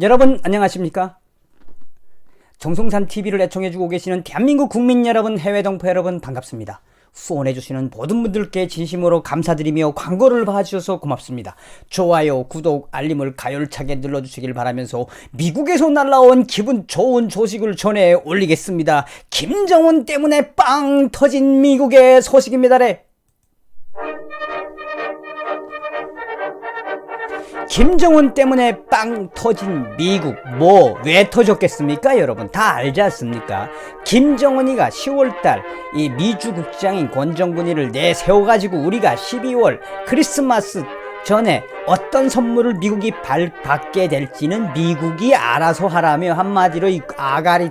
여러분 안녕하십니까? 정성산 TV를 애청해주고 계시는 대한민국 국민 여러분, 해외 동포 여러분 반갑습니다. 후원해주시는 모든 분들께 진심으로 감사드리며 광고를 봐주셔서 고맙습니다. 좋아요, 구독, 알림을 가열차게 눌러주시길 바라면서 미국에서 날라온 기분 좋은 소식을 전해 올리겠습니다. 김정은 때문에 빵 터진 미국의 소식입니다래. 김정은 때문에 빵 터진 미국, 왜 터졌겠습니까? 여러분 다 알지 않습니까? 김정은이가 10월달 이 미주국장인 권정근이를 내세워가지고 우리가 12월 크리스마스 전에 어떤 선물을 미국이 받게 될지는 미국이 알아서 하라며 한마디로 이 아가리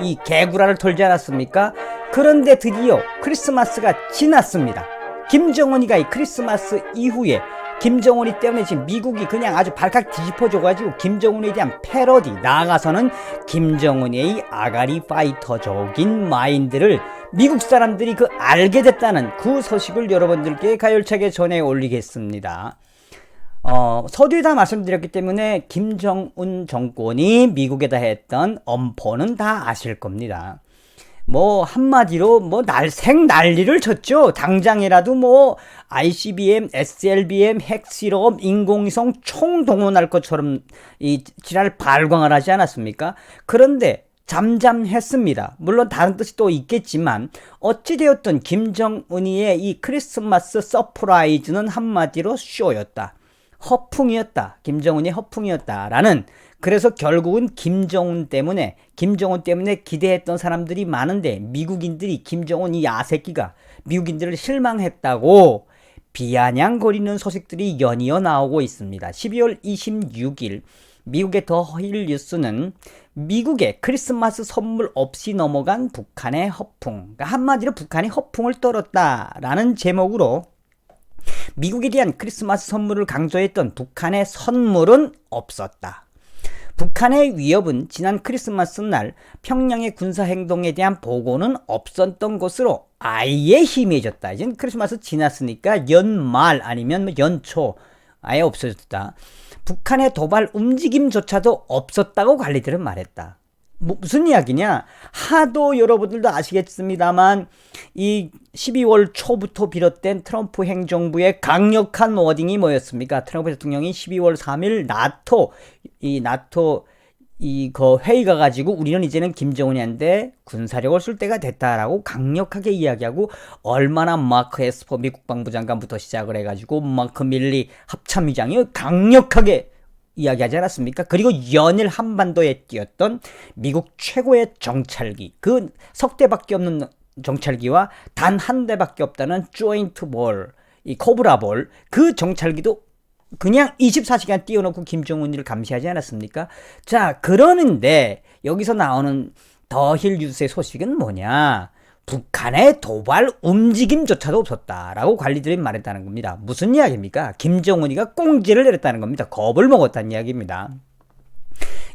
이 개구라를 털지 않았습니까? 그런데 드디어 크리스마스가 지났습니다. 김정은이가 이 크리스마스 이후에 김정은이 때문에 지금 미국이 그냥 아주 발칵 뒤집어져가지고 김정은에 대한 패러디, 나아가서는 김정은의 아가리 파이터적인 마인드를 미국 사람들이 알게 됐다는 그 소식을 여러분들께 가열차게 전해 올리겠습니다. 서두에 말씀드렸기 때문에 김정은 정권이 미국에다 했던 엄포는 다 아실 겁니다. 한마디로 난리를 쳤죠. 당장이라도 ICBM, SLBM, 핵실험, 인공위성 총동원할 것처럼 이 지랄 발광을 하지 않았습니까? 그런데 잠잠했습니다. 물론 다른 뜻이 또 있겠지만 어찌되었든 김정은이의 이 크리스마스 서프라이즈는 한마디로 쇼였다. 허풍이었다. 김정은이 허풍이었다라는, 그래서 결국은 김정은 때문에 기대했던 사람들이 많은데 미국인들이 김정은 이 야새끼가 미국인들을 실망했다고 비아냥거리는 소식들이 연이어 나오고 있습니다. 12월 26일 미국의 더힐 뉴스는 미국의 크리스마스 선물 없이 넘어간 북한의 허풍, 그러니까 한마디로 북한이 허풍을 떨었다라는 제목으로 미국에 대한 크리스마스 선물을 강조했던 북한의 선물은 없었다. 북한의 위협은 지난 크리스마스 날 평양의 군사행동에 대한 보고는 없었던 것으로 아예 희미해졌다. 이제 크리스마스 지났으니까 연말 아니면 연초 아예 없어졌다. 북한의 도발 움직임조차도 없었다고 관리들은 말했다. 무슨 이야기냐? 하도 여러분들도 아시겠습니다만 이 12월 초부터 비롯된 트럼프 행정부의 강력한 워딩이 뭐였습니까? 트럼프 대통령이 12월 3일 나토 회의가 가지고 우리는 이제는 김정은이한테 군사력을 쓸 때가 됐다라고 강력하게 이야기하고, 얼마나 마크 에스퍼 미국 국방부장관부터 시작을 해가지고 마크 밀리 합참의장이 강력하게 이야기하지 않았습니까? 그리고 연일 한반도에 뛰었던 미국 최고의 정찰기, 그 석 대밖에 없는 정찰기와 단 한 대밖에 없다는 조인트 볼, 이 코브라 볼, 그 정찰기도 그냥 24시간 띄워놓고 김정은이를 감시하지 않았습니까? 자, 그러는데 여기서 나오는 더힐 뉴스의 소식은 뭐냐? 북한의 도발 움직임조차도 없었다라고 관리들이 말했다는 겁니다. 무슨 이야기입니까? 김정은이가 꽁지를 내렸다는 겁니다. 겁을 먹었다는 이야기입니다.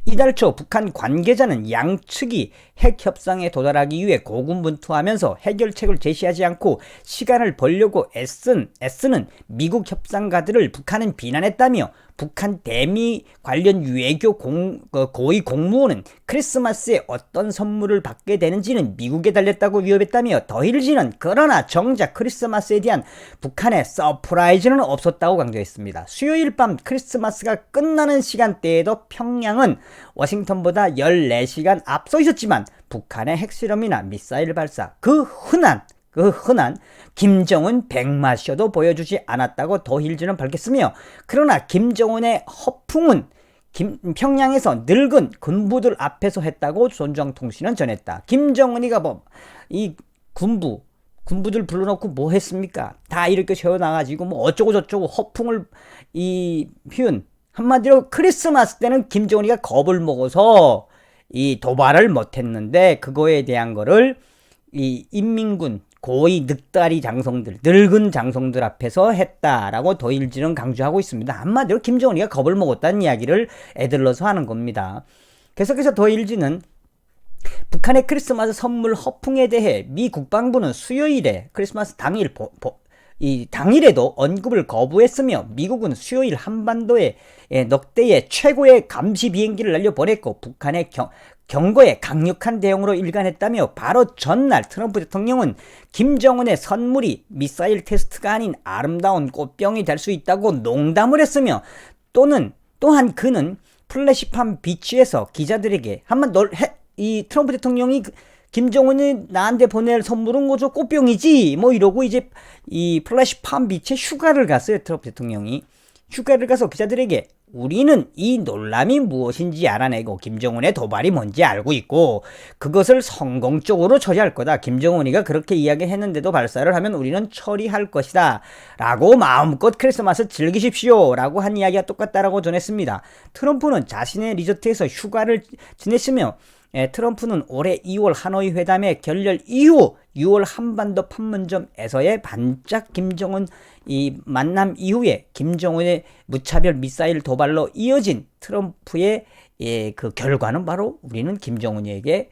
이달 초 북한 관계자는 양측이 핵 협상에 도달하기 위해 고군분투하면서 해결책을 제시하지 않고 시간을 벌려고 애쓰는 미국 협상가들을 북한은 비난했다며, 북한 대미 관련 외교 고위 공무원은 크리스마스에 어떤 선물을 받게 되는지는 미국에 달렸다고 위협했다며, 더힐지는 그러나 정작 크리스마스에 대한 북한의 서프라이즈는 없었다고 강조했습니다. 수요일 밤 크리스마스가 끝나는 시간대에도 평양은 워싱턴보다 14시간 앞서 있었지만 북한의 핵실험이나 미사일 발사, 그 흔한 김정은 백마쇼도 보여주지 않았다고 더힐즈는 밝혔으며, 그러나 김정은의 허풍은 평양에서 늙은 군부들 앞에서 했다고 조선중앙통신은 전했다. 김정은이가 이 군부들 불러놓고 뭐 했습니까? 다 이렇게 세워놔가지고 어쩌고 저쩌고 허풍을 표현, 한마디로 크리스마스 때는 김정은이가 겁을 먹어서 이 도발을 못했는데, 그거에 대한 거를 이 인민군 고위 늙다리 장성들, 늙은 장성들 앞에서 했다라고 더힐즈는 강조하고 있습니다. 한마디로 김정은이가 겁을 먹었다는 이야기를 애들러서 하는 겁니다. 계속해서 더힐즈는 북한의 크리스마스 선물 허풍에 대해 미 국방부는 수요일에 크리스마스 당일 이 당일에도 언급을 거부했으며 미국은 수요일 한반도에 넉대의 최고의 감시 비행기를 날려보냈고 북한의 경고에 강력한 대응으로 일관했다며 바로 전날 트럼프 대통령은 김정은의 선물이 미사일 테스트가 아닌 아름다운 꽃병이 될 수 있다고 농담을 했으며 또한 그는 플래시팜 비치에서 기자들에게 한번 이 트럼프 대통령이 김정은이 나한테 보낼 선물은 뭐죠? 꽃병이지 뭐 이러고 이제 이 플래시팜 비치에 휴가를 갔어요. 트럼프 대통령이 휴가를 가서 기자들에게 우리는 이 놀람이 무엇인지 알아내고 김정은의 도발이 뭔지 알고 있고 그것을 성공적으로 처리할 거다. 김정은이가 그렇게 이야기했는데도 발사를 하면 우리는 처리할 것이다 라고 마음껏 크리스마스 즐기십시오 라고 한 이야기가 똑같다라고 전했습니다. 트럼프는 자신의 리조트에서 휴가를 지냈으며 트럼프는 올해 2월 하노이 회담의 결렬 이후 6월 한반도 판문점에서의 반짝 김정은 이 만남 이후에 김정은의 무차별 미사일 도발로 이어진 트럼프의 그 결과는 바로 우리는 김정은에게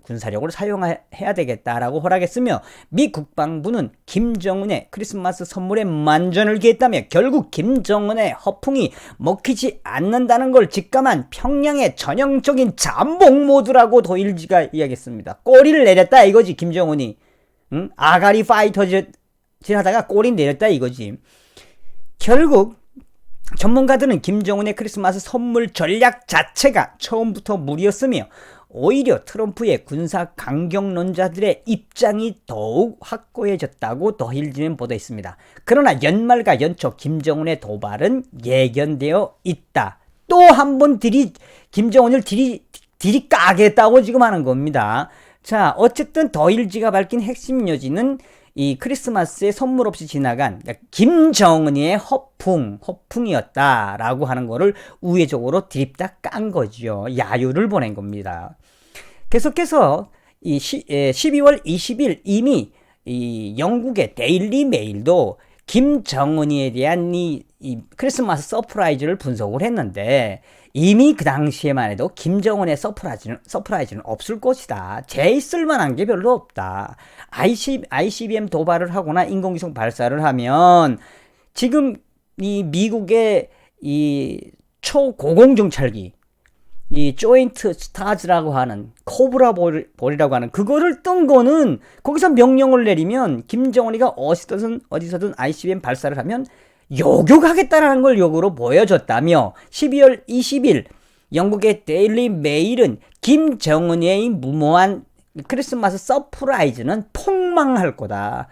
군사력을 사용해야 되겠다라고 허락했으며 미 국방부는 김정은의 크리스마스 선물에 만전을 기했다며 결국 김정은의 허풍이 먹히지 않는다는 걸 직감한 평양의 전형적인 잠복 모드라고 도일지가 이야기했습니다. 꼬리를 내렸다 이거지 김정은이. 응? 아가리 파이터즈 하다가 꼬리 내렸다 이거지. 결국 전문가들은 김정은의 크리스마스 선물 전략 자체가 처음부터 무리였으며 오히려 트럼프의 군사 강경론자들의 입장이 더욱 확고해졌다고 더힐지는 보도했습니다. 그러나 연말과 연초 김정은의 도발은 예견되어 있다. 또 한 번 김정은을 들이 까겠다고 지금 하는 겁니다. 자, 어쨌든 더힐지가 밝힌 핵심 요지는 이 크리스마스에 선물 없이 지나간 김정은의 허풍이었다라고 하는 거를 우회적으로 드립다 깐 거죠. 야유를 보낸 겁니다. 계속해서 12월 20일 이미 이 영국의 데일리 메일도 김정은이에 대한 이 크리스마스 서프라이즈를 분석을 했는데 이미 그 당시에만 해도 김정은의 서프라이즈는 없을 것이다. 제있을 만한 게 별로 없다. ICBM 도발을 하거나 인공위성 발사를 하면 지금 이 미국의 이 초고공정찰기 이 조인트 스타즈라고 하는 코브라 볼이라고 하는 그거를 뜬 거는 거기서 명령을 내리면 김정은이가 어디서든 ICBM 발사를 하면 요격하겠다라는 걸 요구로 보여줬다며 12월 20일 영국의 데일리 메일은 김정은의 무모한 크리스마스 서프라이즈는 폭망할 거다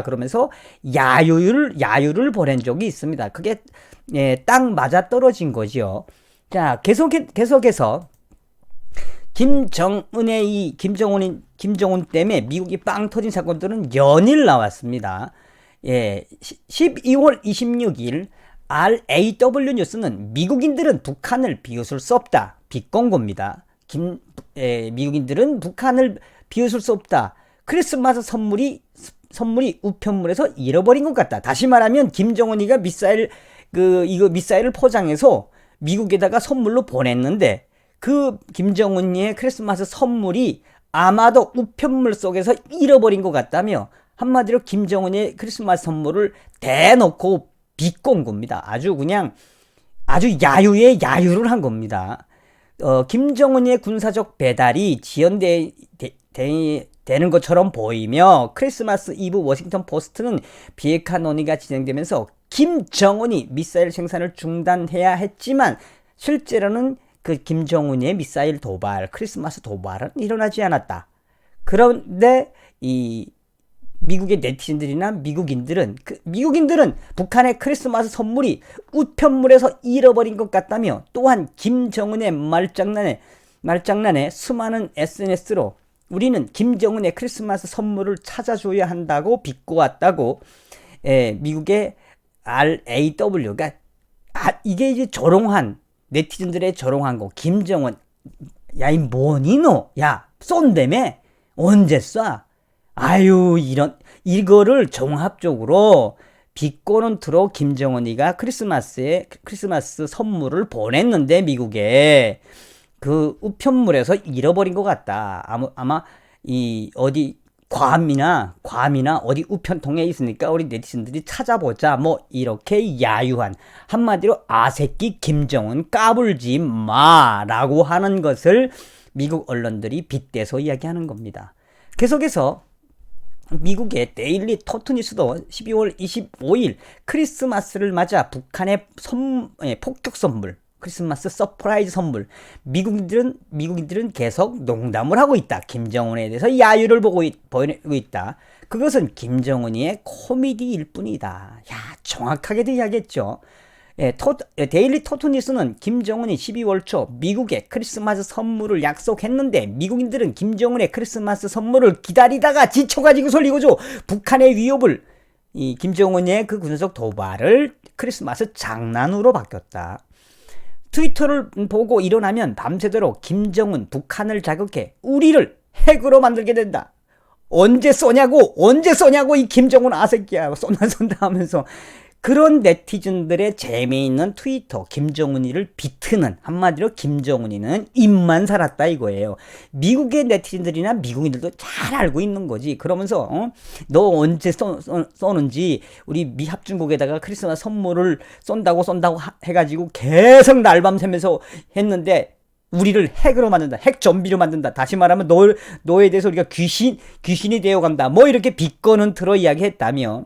그러면서 야유를 보낸 적이 있습니다. 그게 딱 맞아 떨어진 거죠. 자, 계속해서 김정은 때문에 미국이 빵 터진 사건들은 연일 나왔습니다. 12월 26일 RAW 뉴스는 미국인들은 북한을 비웃을 수 없다. 비공고입니다. 미국인들은 북한을 비웃을 수 없다. 크리스마스 선물이 우편물에서 잃어버린 것 같다. 다시 말하면 김정은이가 미사일을 포장해서 미국에다가 선물로 보냈는데 그 김정은이의 크리스마스 선물이 아마도 우편물 속에서 잃어버린 것 같다며 한마디로 김정은의 크리스마스 선물을 대놓고 비꼰 겁니다. 아주 야유를 한 겁니다. 김정은의 군사적 배달이 지연되는 것처럼 보이며 크리스마스 이브 워싱턴 포스트는 비핵화 논의가 진행되면서 김정은이 미사일 생산을 중단해야 했지만 실제로는 그 김정은의 미사일 도발, 크리스마스 도발은 일어나지 않았다. 그런데 이 미국의 네티즌들이나 미국인들은 북한의 크리스마스 선물이 우편물에서 잃어버린 것 같다며 또한 김정은의 말장난에 수많은 SNS로 우리는 김정은의 크리스마스 선물을 찾아줘야 한다고 비꼬았다고 미국의 RAW가 이게 이제 네티즌들의 조롱한 거. 김정은 야 이 뭐니 너? 야 쏜다며? 언제 쏴? 아유 이거를 종합적으로 비꼬는 투로 김정은이가 크리스마스 선물을 보냈는데 미국에 그 우편물에서 잃어버린 것 같다. 아마 이 어디 괌이나 어디 우편통에 있으니까 우리 네티즌들이 찾아보자. 뭐 이렇게 야유한, 한마디로 아새끼 김정은 까불지 마라고 하는 것을 미국 언론들이 빗대서 이야기하는 겁니다. 계속해서 미국의 데일리 토트니스도 12월 25일 크리스마스를 맞아 북한의 폭격 선물, 크리스마스 서프라이즈 선물, 미국인들은 계속 농담을 하고 있다. 김정은에 대해서 야유를 보이고 있다. 그것은 김정은이의 코미디일 뿐이다. 야, 정확하게도 이야기했죠. 데일리 토트니스는 김정은이 12월 초 미국에 크리스마스 선물을 약속했는데 미국인들은 김정은의 크리스마스 선물을 기다리다가 지쳐가지고 설리고죠. 북한의 위협을, 김정은의 그 군사적 도발을 크리스마스 장난으로 바뀌었다. 트위터를 보고 일어나면 밤새도록 김정은 북한을 자극해 우리를 핵으로 만들게 된다. 언제 쏘냐고 이 김정은 아새끼야, 쏜다 하면서 그런 네티즌들의 재미있는 트위터, 김정은이를 비트는, 한마디로 김정은이는 입만 살았다 이거예요. 미국의 네티즌들이나 미국인들도 잘 알고 있는 거지. 그러면서 너 언제 쏘는지, 우리 미 합중국에다가 크리스마스 선물을 쏜다고 해가지고 계속 날밤 새면서 했는데 우리를 핵으로 만든다, 핵 좀비로 만든다, 다시 말하면 너에 대해서 우리가 귀신이 되어간다, 뭐 이렇게 비꼬는 틀어 이야기했다며,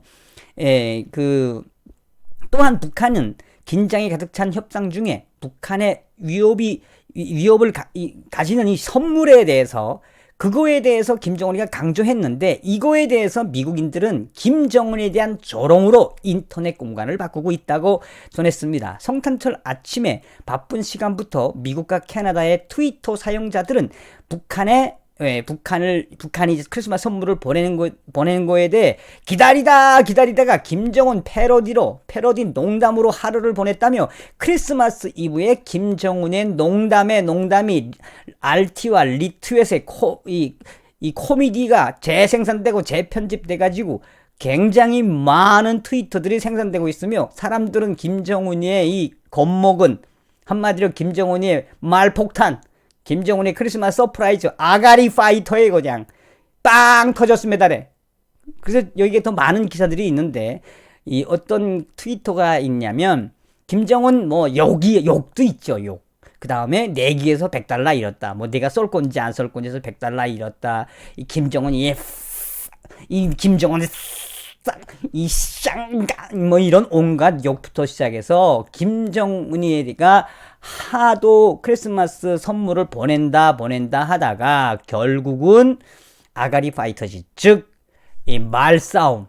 또한 북한은 긴장이 가득 찬 협상 중에 북한의 위협을 가지는 이 선물에 대해서, 그거에 대해서 김정은이가 강조했는데, 이거에 대해서 미국인들은 김정은에 대한 조롱으로 인터넷 공간을 바꾸고 있다고 전했습니다. 성탄절 아침에 바쁜 시간부터 미국과 캐나다의 트위터 사용자들은 북한이 크리스마스 선물을 보내는 거에 대해 기다리다가 김정은 패러디 농담으로 하루를 보냈다며, 크리스마스 이브에 김정은의 농담이 RT와 리트윗의 이 코미디가 재생산되고 재편집돼가지고 굉장히 많은 트위터들이 생산되고 있으며, 사람들은 김정은의 이 겁먹은, 한마디로 김정은의 말폭탄, 김정은의 크리스마스 서프라이즈 아가리 파이터에 그냥 빵 터졌습니다. 그래서 여기에 더 많은 기사들이 있는데, 이 어떤 트위터가 있냐면, 김정은 뭐 욕도 있죠. 욕. 그 다음에 내기에서 $100 잃었다. 뭐 내가 쏠 건지 안 쏠 건지 해서 $100 잃었다. 이 김정은이 뭐 이런 온갖 욕부터 시작해서 김정은이가 하도 크리스마스 선물을 보낸다 하다가 결국은 아가리 파이터지, 즉 이 말싸움,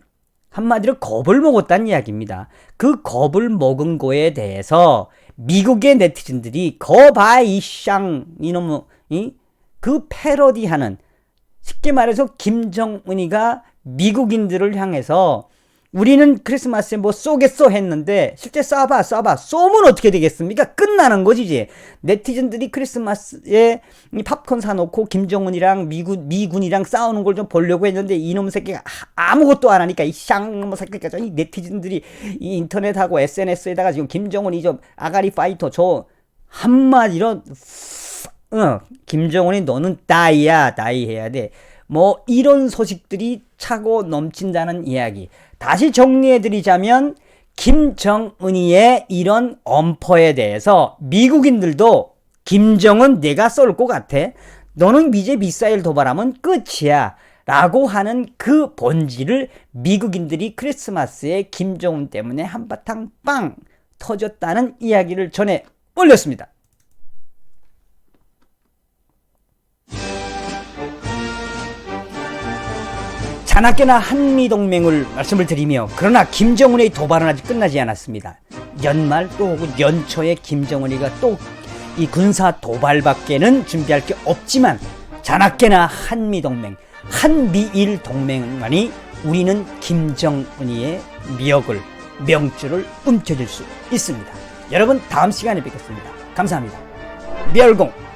한마디로 겁을 먹었다는 이야기입니다. 그 겁을 먹은 거에 대해서 미국의 네티즌들이 거봐 이놈, 그 패러디하는, 쉽게 말해서 김정은이가 미국인들을 향해서 우리는 크리스마스에 뭐 쏘겠어 했는데 실제 쏘면 어떻게 되겠습니까? 끝나는 거지 이제. 네티즌들이 크리스마스에 팝콘 사놓고 김정은이랑 미군이랑 싸우는 걸 좀 보려고 했는데 이놈 새끼가 아무것도 안 하니까 이 새끼가, 이 네티즌들이 이 인터넷하고 SNS에다가 지금 김정은이 좀 아가리 파이터 저 한마디로 김정은이 너는 다이 해야 돼. 뭐 이런 소식들이 차고 넘친다는 이야기. 다시 정리해드리자면 김정은이의 이런 엄포에 대해서 미국인들도 김정은 내가 쏠 것 같아? 너는 이제 미사일 도발하면 끝이야 라고 하는 그 본질을 미국인들이 크리스마스에 김정은 때문에 한바탕 빵 터졌다는 이야기를 전해 올렸습니다. 자나깨나 한미동맹을 말씀을 드리며, 그러나 김정은의 도발은 아직 끝나지 않았습니다. 연말 또 오고 연초에 김정은이가 또 이 군사 도발밖에는 준비할 게 없지만, 자나깨나 한미동맹, 한미일 동맹만이 우리는 김정은이의 명줄을 움켜쥘 수 있습니다. 여러분 다음 시간에 뵙겠습니다. 감사합니다. 멸공.